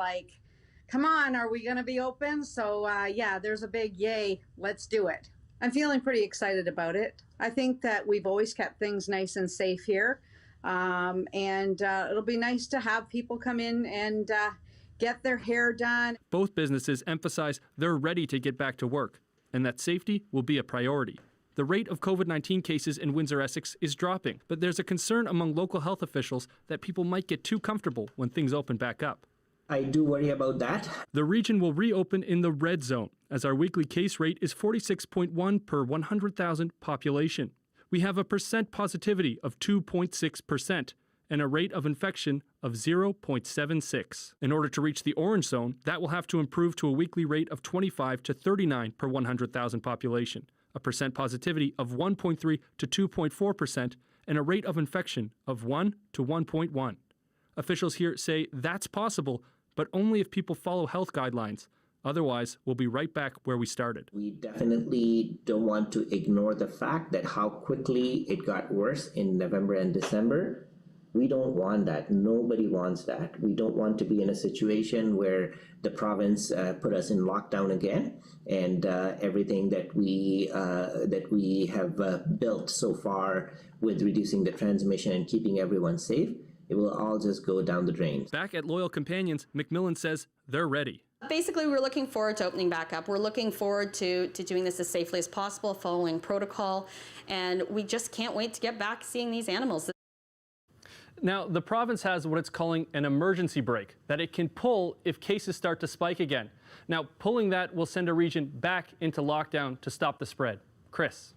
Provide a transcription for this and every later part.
like, come on, are we going to be open? So yeah, there's a big yay, let's do it. I'm feeling pretty excited about it. I think that we've always kept things nice and safe here. And it'll be nice to have people come in and get their hair done. Both businesses emphasize they're ready to get back to work and that safety will be a priority. The rate of COVID-19 cases in Windsor-Essex is dropping, but there's a concern among local health officials that people might get too comfortable when things open back up. I do worry about that. The region will reopen in the red zone, as our weekly case rate is 46.1 per 100,000 population. We have a percent positivity of 2.6% and a rate of infection of 0.76. In order to reach the orange zone, that will have to improve to a weekly rate of 25 to 39 per 100,000 population, a percent positivity of 1.3 to 2.4%, and a rate of infection of 1 to 1.1. Officials here say that's possible, but only if people follow health guidelines. Otherwise, we'll be right back where we started. We definitely don't want to ignore the fact that how quickly it got worse in November and December. We don't want that. Nobody wants that. We don't want to be in a situation where the province put us in lockdown again, and everything that we have built so far with reducing the transmission and keeping everyone safe, it will all just go down the drain. Back at Loyal Companions, McMillan says they're ready. Basically, we're looking forward to opening back up. We're looking forward to doing this as safely as possible, following protocol, and we just can't wait to get back seeing these animals. Now, the province has what it's calling an emergency brake that it can pull if cases start to spike again. Now, pulling that will send a region back into lockdown to stop the spread. Chris.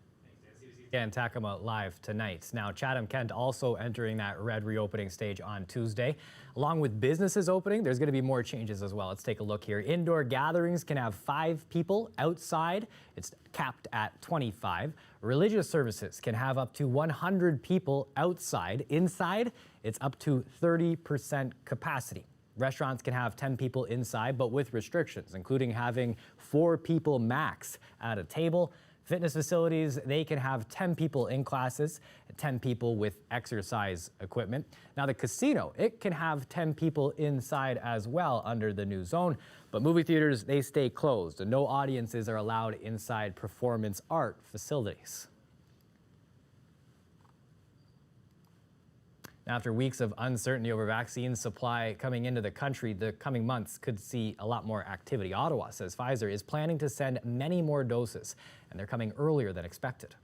And Takama live tonight. Now, Chatham-Kent also entering that red reopening stage on Tuesday. Along with businesses opening, there's going to be more changes as well. Let's take a look here. Indoor gatherings can have 5 people outside. It's capped at 25. Religious services can have up to 100 people outside. Inside, it's up to 30% capacity. Restaurants can have 10 people inside, but with restrictions, including having 4 people max at a table. Fitness facilities, they can have 10 people in classes, 10 people with exercise equipment. Now the casino, it can have 10 people inside as well under the new zone, but movie theaters, they stay closed and no audiences are allowed inside performance art facilities. After weeks of uncertainty over vaccine supply coming into the country, the coming months could see a lot more activity. Ottawa says Pfizer is planning to send many more doses, and they're coming earlier than expected.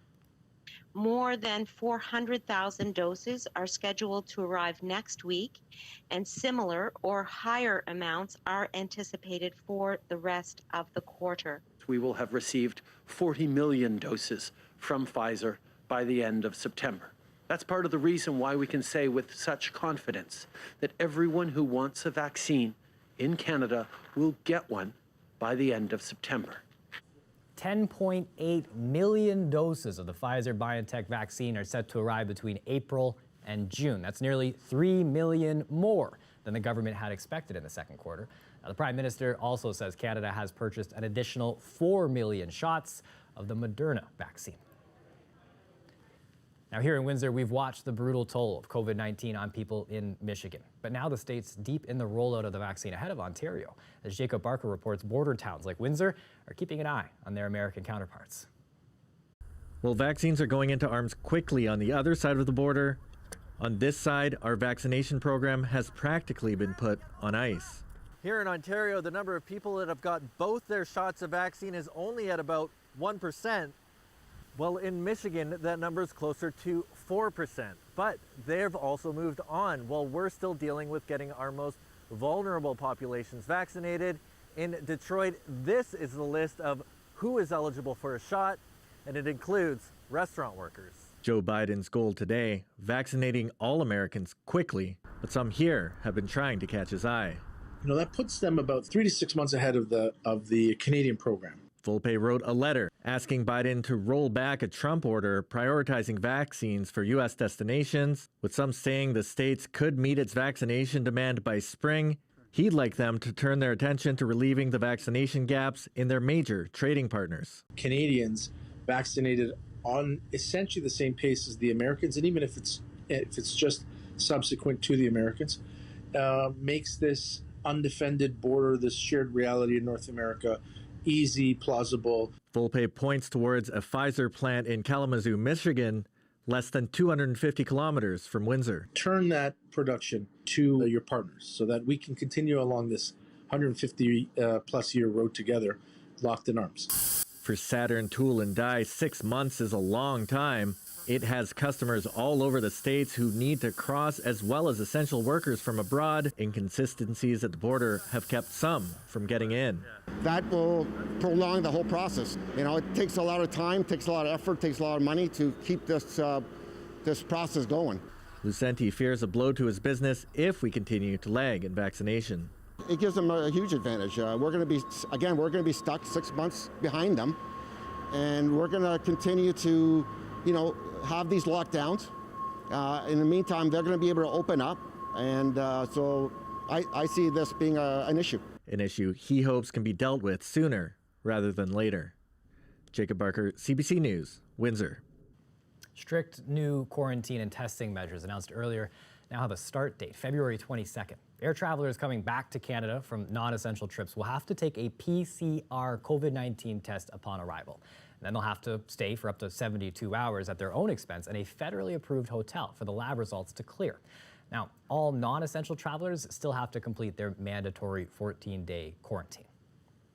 More than 400,000 doses are scheduled to arrive next week, and similar or higher amounts are anticipated for the rest of the quarter. We will have received 40 million doses from Pfizer by the end of September. That's part of the reason why we can say with such confidence that everyone who wants a vaccine in Canada will get one by the end of September. 10.8 million doses of the Pfizer-BioNTech vaccine are set to arrive between April and June. That's nearly 3 million more than the government had expected in the second quarter. Now, the Prime Minister also says Canada has purchased an additional 4 million shots of the Moderna vaccine. Now here in Windsor, we've watched the brutal toll of COVID-19 on people in Michigan. But now the state's deep in the rollout of the vaccine ahead of Ontario. As Jacob Barker reports, border towns like Windsor are keeping an eye on their American counterparts. Well, vaccines are going into arms quickly on the other side of the border. On this side, our vaccination program has practically been put on ice. Here in Ontario, the number of people that have got both their shots of vaccine is only at about 1%. Well, in Michigan, that number is closer to 4%, but they've also moved on while we're still dealing with getting our most vulnerable populations vaccinated. In Detroit, this is the list of who is eligible for a shot, and it includes restaurant workers. Joe Biden's goal today, vaccinating all Americans quickly, but some here have been trying to catch his eye. You know, that puts them about 3 to 6 months ahead of the Canadian program. Volpe wrote a letter asking Biden to roll back a Trump order prioritizing vaccines for U.S. destinations, with some saying the states could meet its vaccination demand by spring. He'd like them to turn their attention to relieving the vaccination gaps in their major trading partners. Canadians vaccinated on essentially the same pace as the Americans, and even if it's just subsequent to the Americans, makes this undefended border, this shared reality in North America, easy, plausible. Volpe points towards a Pfizer plant in Kalamazoo, Michigan, less than 250 kilometers from Windsor. Turn that production to your partners so that we can continue along this 150 plus year road together, locked in arms. For Saturn Tool and Die, 6 months is a long time. It has customers all over the states who need to cross, as well as essential workers from abroad. Inconsistencies at the border have kept some from getting in. That will prolong the whole process. You know, it takes a lot of time, takes a lot of effort, takes a lot of money to keep this process going. Lucenti fears a blow to his business if we continue to lag in vaccination. It gives them a huge advantage. We're going to be stuck 6 months behind them, and we're going to continue to, have these lockdowns. In the meantime, they're going to be able to open up, and so I see this being an issue. An issue he hopes can be dealt with sooner rather than later. Jacob Barker, CBC News, Windsor. Strict new quarantine and testing measures announced earlier now have a start date, February 22nd. Air travelers coming back to Canada from non-essential trips will have to take a PCR COVID-19 test upon arrival. And then they'll have to stay for up to 72 hours at their own expense in a federally approved hotel for the lab results to clear. Now, all non-essential travelers still have to complete their mandatory 14-day quarantine.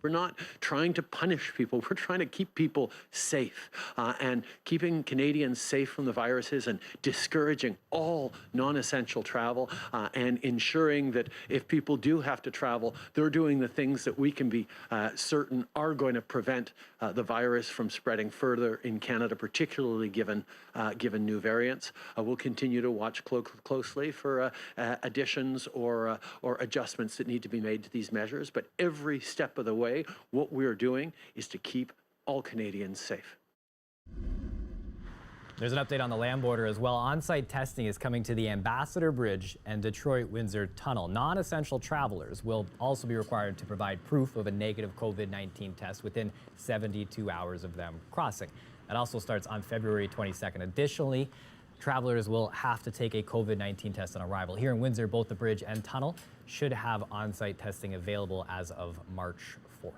We're not trying to punish people. We're trying to keep people safe. And keeping Canadians safe from the viruses and discouraging all non-essential travel and ensuring that if people do have to travel, they're doing the things that we can be certain are going to prevent the virus from spreading further in Canada, particularly given new variants. We'll continue to watch closely for additions or adjustments that need to be made to these measures. But every step of the way, what we're doing is to keep all Canadians safe. There's an update on the land border as well. On-site testing is coming to the Ambassador Bridge and Detroit-Windsor Tunnel. Non-essential travelers will also be required to provide proof of a negative COVID-19 test within 72 hours of them crossing. That also starts on February 22nd. Additionally, travelers will have to take a COVID-19 test on arrival. Here in Windsor, both the bridge and tunnel should have on-site testing available as of March 4th.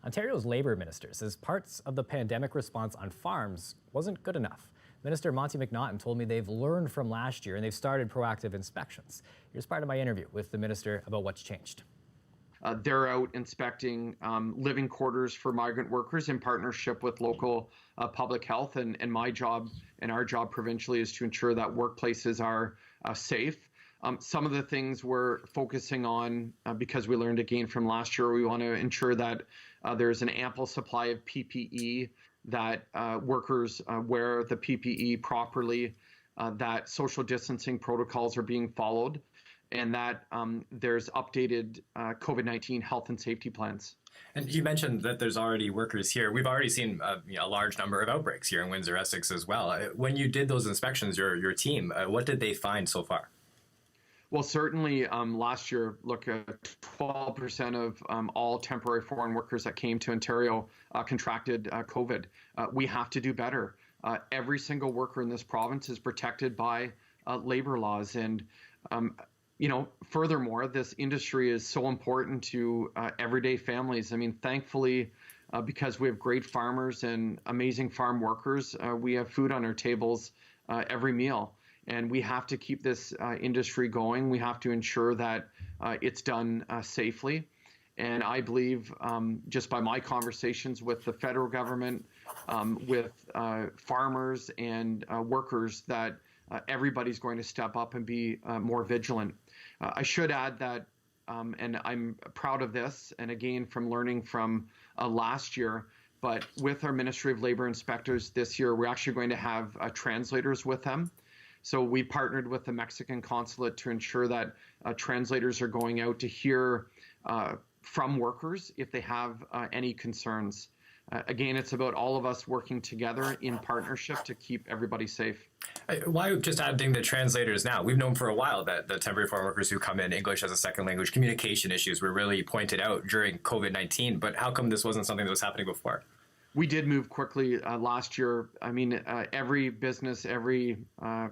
Ontario's Labour Minister says parts of the pandemic response on farms wasn't good enough. Minister Monty McNaughton told me they've learned from last year and they've started proactive inspections. Here's part of my interview with the minister about what's changed. They're out inspecting living quarters for migrant workers in partnership with local public health. And my job and our job provincially is to ensure that workplaces are safe. Some of the things we're focusing on, because we learned again from last year, we want to ensure that there's an ample supply of PPE, that workers wear the PPE properly, that social distancing protocols are being followed, and that there's updated COVID-19 health and safety plans. And you mentioned that there's already workers here. We've already seen a large number of outbreaks here in Windsor-Essex as well. When you did those inspections, your team, what did they find so far? Well, certainly last year, 12% of all temporary foreign workers that came to Ontario contracted COVID. We have to do better. Every single worker in this province is protected by labor laws. And, furthermore, this industry is so important to everyday families. I mean, thankfully, because we have great farmers and amazing farm workers, we have food on our tables every meal. And we have to keep this industry going. We have to ensure that it's done safely. And I believe, just by my conversations with the federal government, with farmers and workers, that everybody's going to step up and be more vigilant. I should add that, and I'm proud of this, and again, from learning from last year, but with our Ministry of Labour inspectors this year, we're actually going to have translators with them. So we partnered with the Mexican consulate to ensure that translators are going out to hear from workers if they have any concerns. Again, it's about all of us working together in partnership to keep everybody safe. Why just adding the translators now? We've known for a while that the temporary foreign workers who come in, English as a second language, communication issues were really pointed out during COVID-19, but how come this wasn't something that was happening before? We did move quickly last year. I mean, every business, every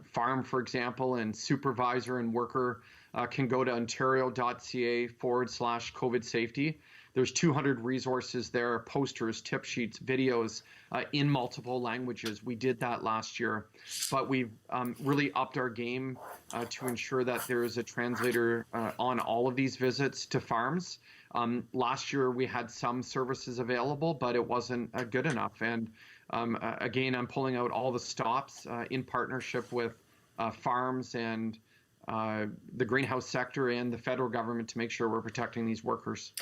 farm, for example, and supervisor and worker can go to ontario.ca/COVID safety. There's 200 resources there, posters, tip sheets, videos in multiple languages. We did that last year, but we've really upped our game to ensure that there is a translator on all of these visits to farms. Last year, we had some services available, but it wasn't good enough. And again, I'm pulling out all the stops in partnership with farms and the greenhouse sector and the federal government to make sure we're protecting these workers.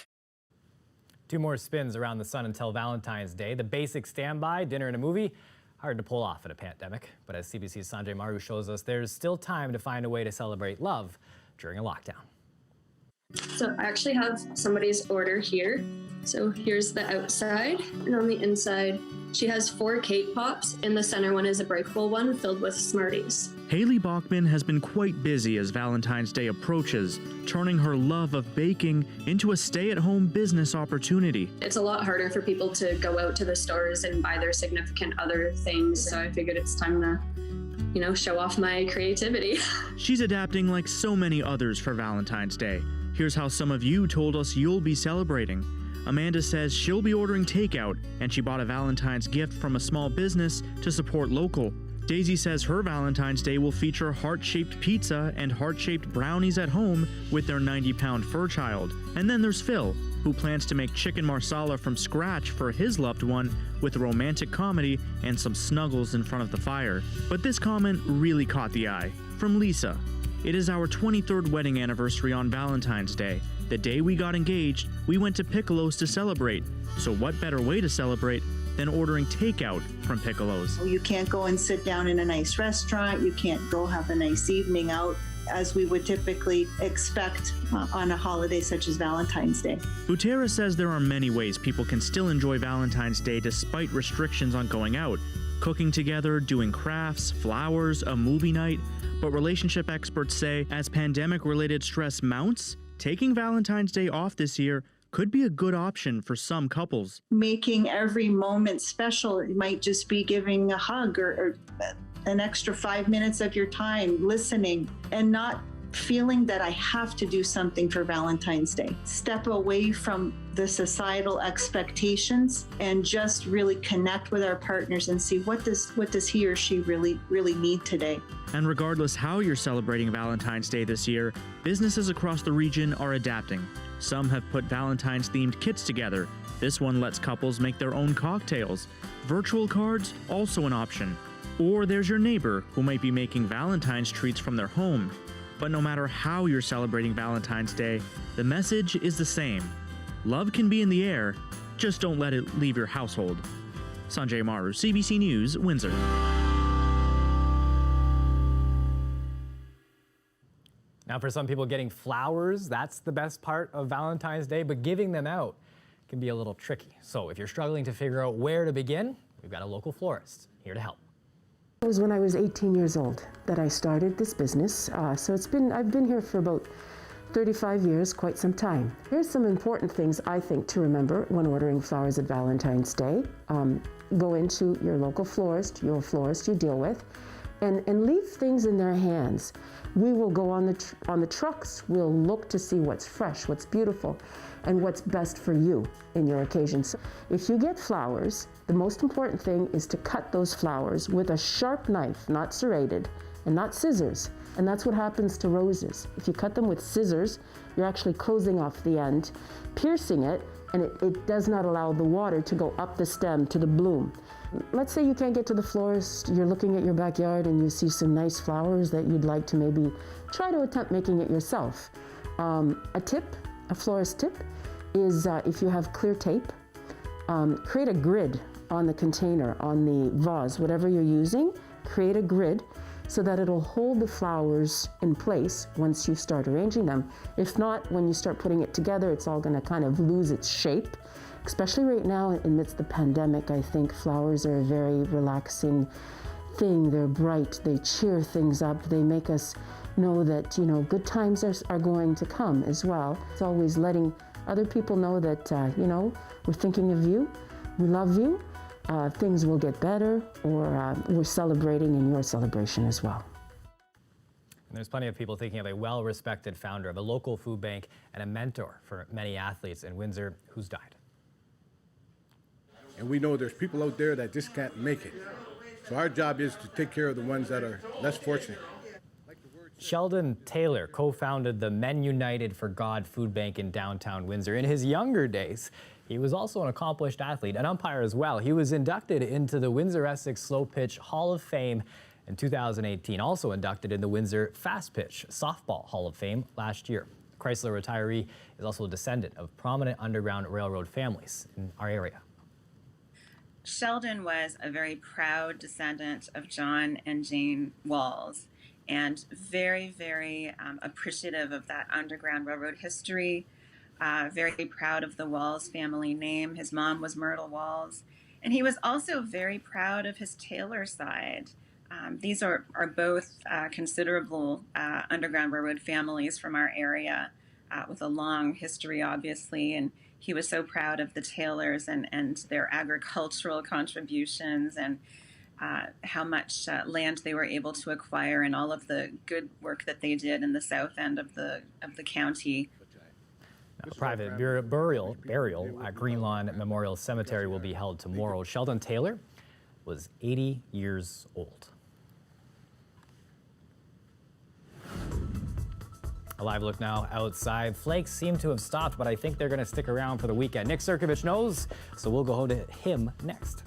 2 more spins around the sun until Valentine's Day. The basic standby, dinner and a movie, hard to pull off in a pandemic. But as CBC's Sanjay Maru shows us, there's still time to find a way to celebrate love during a lockdown. So I actually have somebody's order here. So here's the outside, and on the inside, she has 4 cake pops, and the center one is a breakable one filled with Smarties. Haley Bachman has been quite busy as Valentine's Day approaches, turning her love of baking into a stay-at-home business opportunity. It's a lot harder for people to go out to the stores and buy their significant other things, so I figured it's time to, show off my creativity. She's adapting like so many others for Valentine's Day. Here's how some of you told us you'll be celebrating. Amanda says she'll be ordering takeout, and she bought a Valentine's gift from a small business to support local. Daisy says her Valentine's Day will feature heart-shaped pizza and heart-shaped brownies at home with their 90-pound fur child. And then there's Phil, who plans to make chicken marsala from scratch for his loved one with a romantic comedy and some snuggles in front of the fire. But this comment really caught the eye. From Lisa. It is our 23rd wedding anniversary on Valentine's Day. The day we got engaged, we went to Piccolo's to celebrate. So what better way to celebrate than ordering takeout from Piccolo's? You can't go and sit down in a nice restaurant. You can't go have a nice evening out as we would typically expect on a holiday such as Valentine's Day. Butera says there are many ways people can still enjoy Valentine's Day despite restrictions on going out. Cooking together, doing crafts, flowers, a movie night. But relationship experts say as pandemic-related stress mounts, taking Valentine's Day off this year could be a good option for some couples. Making every moment special, it might just be giving a hug or an extra 5 minutes of your time listening and not feeling that I have to do something for Valentine's Day. Step away from the societal expectations and just really connect with our partners and see what does he or she really need today. And regardless how you're celebrating Valentine's Day this year, businesses across the region are adapting. Some have put Valentine's themed kits together. This one lets couples make their own cocktails. Virtual cards, also an option. Or there's your neighbor who might be making Valentine's treats from their home. But no matter how you're celebrating Valentine's Day, the message is the same. Love can be in the air, just don't let it leave your household. Sanjay Maru, CBC News, Windsor. Now for some people, getting flowers, that's the best part of Valentine's Day, but giving them out can be a little tricky. So if you're struggling to figure out where to begin, we've got a local florist here to help. It was when I was 18 years old that I started this business. So I've been here for about 35 years, quite some time. Here's some important things I think to remember when ordering flowers at Valentine's Day. Go into your local florist, your florist you deal with, and leave things in their hands. We will go on the trucks, we'll look to see what's fresh, what's beautiful, and what's best for you in your occasion. So if you get flowers, the most important thing is to cut those flowers with a sharp knife, not serrated, and not scissors. And that's what happens to roses. If you cut them with scissors, you're actually closing off the end, piercing it, and it does not allow the water to go up the stem to the bloom. Let's say you can't get to the florist, you're looking at your backyard and you see some nice flowers that you'd like to maybe try to attempt making it yourself. A florist tip is if you have clear tape, create a grid on the container, on the vase, whatever you're using, create a grid so that it'll hold the flowers in place once you start arranging them. If not, when you start putting it together, it's all gonna kind of lose its shape. Especially right now amidst the pandemic, I think flowers are a very relaxing thing. They're bright, they cheer things up, they make us know that, good times are going to come as well. It's always letting other people know that, we're thinking of you, we love you, things will get better, or we're celebrating in your celebration as well. And there's plenty of people thinking of a well-respected founder of a local food bank and a mentor for many athletes in Windsor who's died. And we know there's people out there that just can't make it. So our job is to take care of the ones that are less fortunate. Sheldon Taylor co-founded the Men United for God food bank in downtown Windsor. In his younger days, he was also an accomplished athlete, an umpire as well. He was inducted into the Windsor-Essex Slow Pitch Hall of Fame in 2018, also inducted in the Windsor Fast Pitch Softball Hall of Fame last year. Chrysler retiree is also a descendant of prominent Underground Railroad families in our area. Sheldon was a very proud descendant of John and Jane Walls, and very, very appreciative of that Underground Railroad history, very proud of the Walls family name. His mom was Myrtle Walls, and he was also very proud of his Taylor side. These are both considerable Underground Railroad families from our area with a long history, obviously, and he was so proud of the Taylors and their agricultural contributions and how much land they were able to acquire and all of the good work that they did in the south end of the county. A private burial at Greenlawn Memorial Cemetery will be held tomorrow. Sheldon Taylor was 80 years old. A live look now outside. Flakes seem to have stopped, but I think they're going to stick around for the weekend. Nick Sirkovich knows, so we'll go to him next.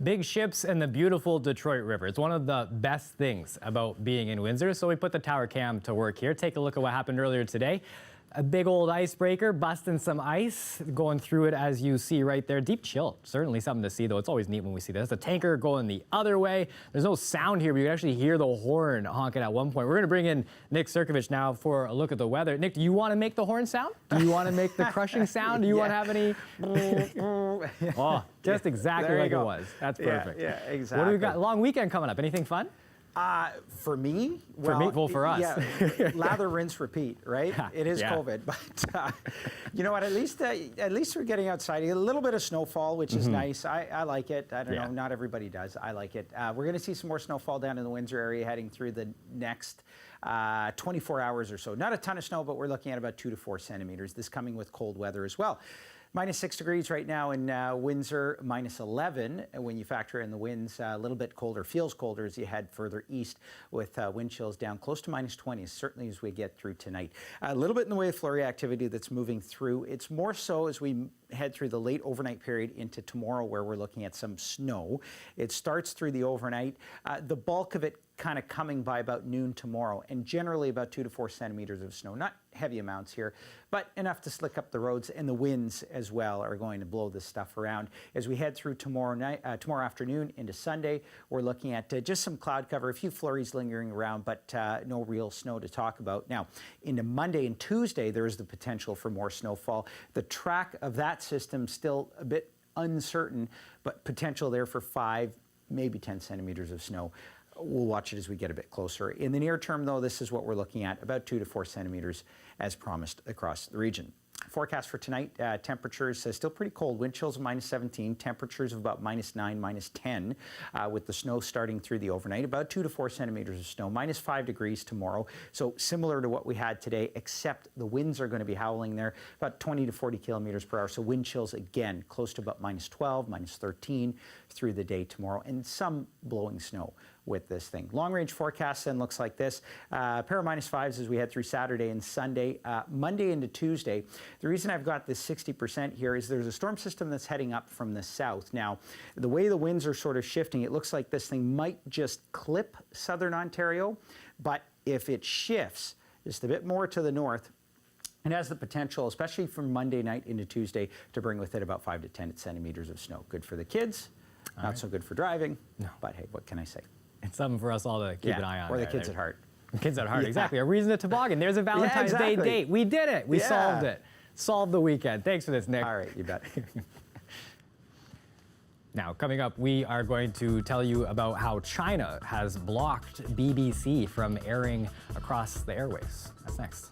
Big ships and the beautiful Detroit River. It's one of the best things about being in Windsor. So we put the tower cam to work here. Take a look at what happened earlier today. A big old icebreaker, busting some ice, going through it as you see right there. Deep chill, certainly something to see though. It's always neat when we see this. The tanker going the other way. There's no sound here, but you can actually hear the horn honking at one point. We're gonna bring in Nick Sirkovich now for a look at the weather. Nick, do you wanna make the horn sound? Do you wanna make the crushing sound? Do you wanna have any? Oh, just exactly like it was. That's perfect. Yeah, exactly. What do we got? Long weekend coming up. Anything fun? For me, for us. Yeah, lather, rinse, repeat, right? It is Yeah. COVID, but you know what? At least we're getting outside. A little bit of snowfall, which is nice. I like it. I don't know, not everybody does. I like it. We're going to see some more snowfall down in the Windsor area heading through the next 24 hours or so. Not a ton of snow, but we're looking at about 2 to 4 centimeters. This coming with cold weather as well. -6 degrees right now in Windsor, -11 when you factor in the winds. A little bit colder, feels colder as you head further east with wind chills down close to -20, certainly as we get through tonight. A little bit in the way of flurry activity that's moving through. It's more so as we head through the late overnight period into tomorrow where we're looking at some snow. It starts through the overnight. The bulk of it kind of coming by about noon tomorrow, and generally about 2 to 4 centimeters of snow. Not heavy amounts here, but enough to slick up the roads, and the winds as well are going to blow this stuff around. As we head through tomorrow afternoon into Sunday, we're looking at just some cloud cover, a few flurries lingering around, but no real snow to talk about. Now, into Monday and Tuesday, there is the potential for more snowfall. The track of that system still a bit uncertain, but potential there for 5, maybe 10 centimeters of snow. We'll watch it as we get a bit closer. In the near term, though, this is what we're looking at, about 2 to 4 centimeters as promised across the region. Forecast for tonight, temperatures still pretty cold. Wind chills of -17, temperatures of about -9, -10, with the snow starting through the overnight. About 2 to 4 centimeters of snow, -5 degrees tomorrow. So similar to what we had today, except the winds are going to be howling there, about 20 to 40 kilometers per hour. So wind chills again, close to about -12, -13 through the day tomorrow, and some blowing snow with this thing. Long range forecast then looks like this. Pair of -5s as we head through Saturday and Sunday. Monday into Tuesday. The reason I've got this 60% here is there's a storm system that's heading up from the south. Now, the way the winds are sort of shifting, it looks like this thing might just clip southern Ontario, but if it shifts just a bit more to the north, it has the potential, especially from Monday night into Tuesday, to bring with it about 5 to 10 centimeters of snow. Good for the kids, not so good for driving, but hey, what can I say? It's something for us all to keep an eye on. Or the kids at heart. Kids at heart, exactly. A reason to toboggan. There's a Valentine's Day date. We did it. We solved it. Solved the weekend. Thanks for this, Nick. All right, you bet. Now, coming up, we are going to tell you about how China has blocked BBC from airing across the airwaves. That's next.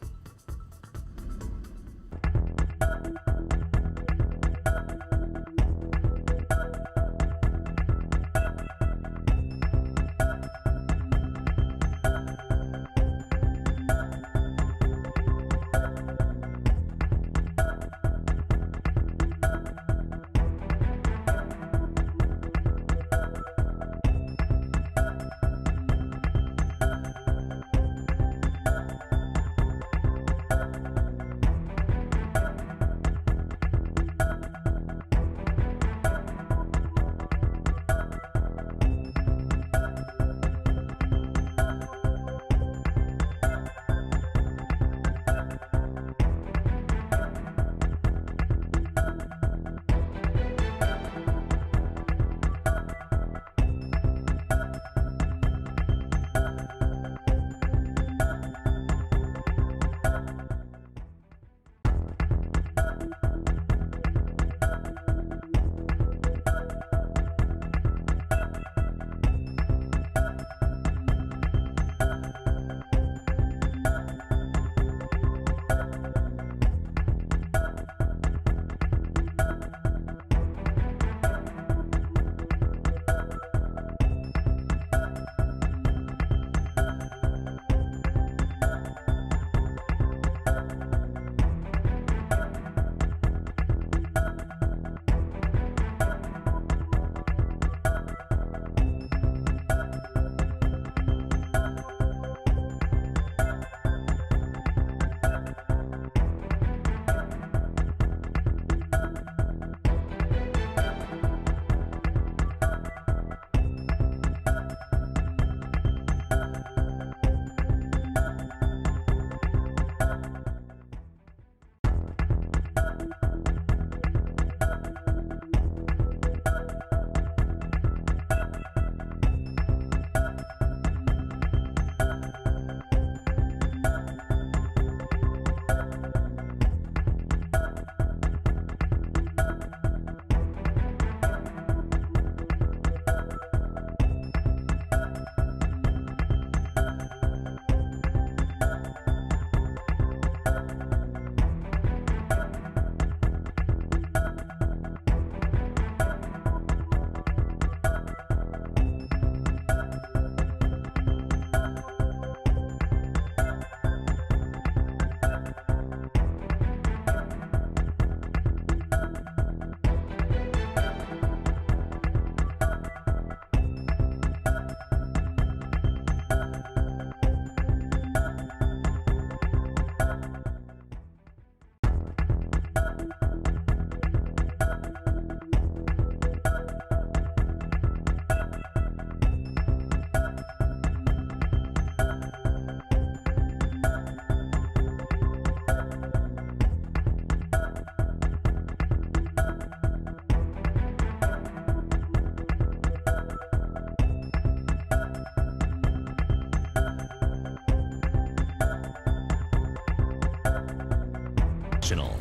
National.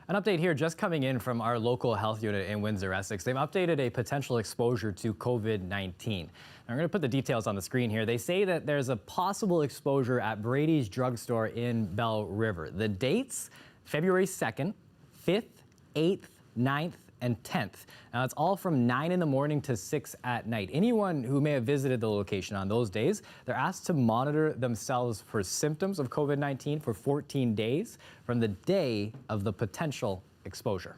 An update here just coming in from our local health unit in Windsor-Essex. They've updated a potential exposure to COVID-19. I'm going to put the details on the screen here. They say that there's a possible exposure at Brady's drugstore in Bell River. The dates, February 2nd, 5th, 8th, 9th, and 10th. Now, it's all from 9 in the morning to 6 at night. Anyone who may have visited the location on those days, they're asked to monitor themselves for symptoms of COVID-19 for 14 days from the day of the potential exposure.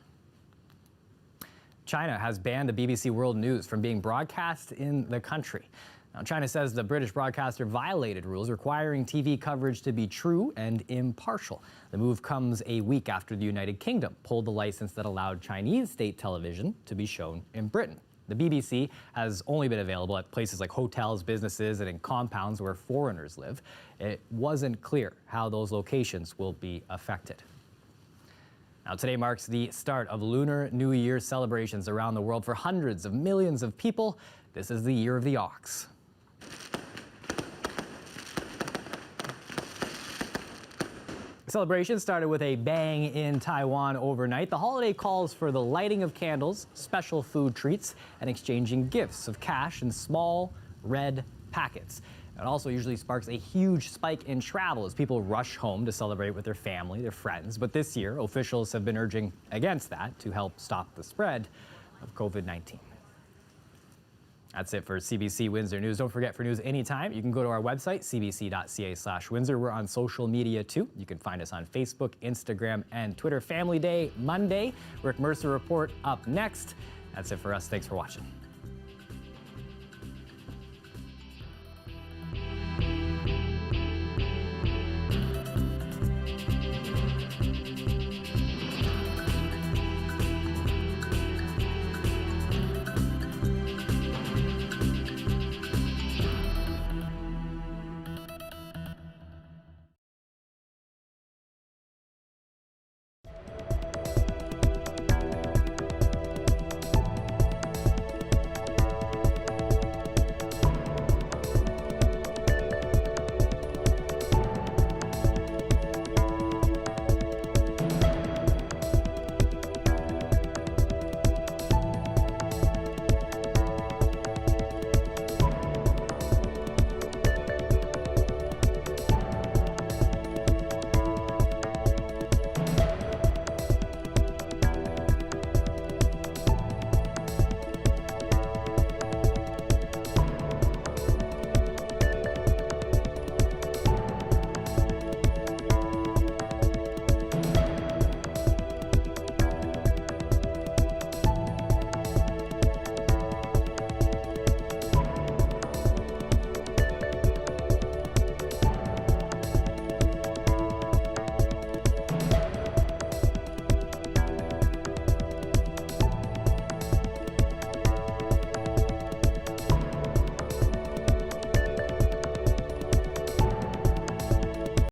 China has banned the BBC World News from being broadcast in the country. Now, China says the British broadcaster violated rules requiring TV coverage to be true and impartial. The move comes a week after the United Kingdom pulled the license that allowed Chinese state television to be shown in Britain. The BBC has only been available at places like hotels, businesses, and in compounds where foreigners live. It wasn't clear how those locations will be affected. Now, today marks the start of Lunar New Year celebrations around the world for hundreds of millions of people. This is the Year of the Ox. The celebration started with a bang in Taiwan overnight. The holiday calls for the lighting of candles, special food treats, and exchanging gifts of cash in small red packets. It also usually sparks a huge spike in travel as people rush home to celebrate with their family, their friends. But this year, officials have been urging against that to help stop the spread of COVID-19. That's it for CBC Windsor News. Don't forget, for news anytime, you can go to our website, cbc.ca/Windsor. We're on social media too. You can find us on Facebook, Instagram, and Twitter. Family Day Monday. Rick Mercer Report up next. That's it for us. Thanks for watching.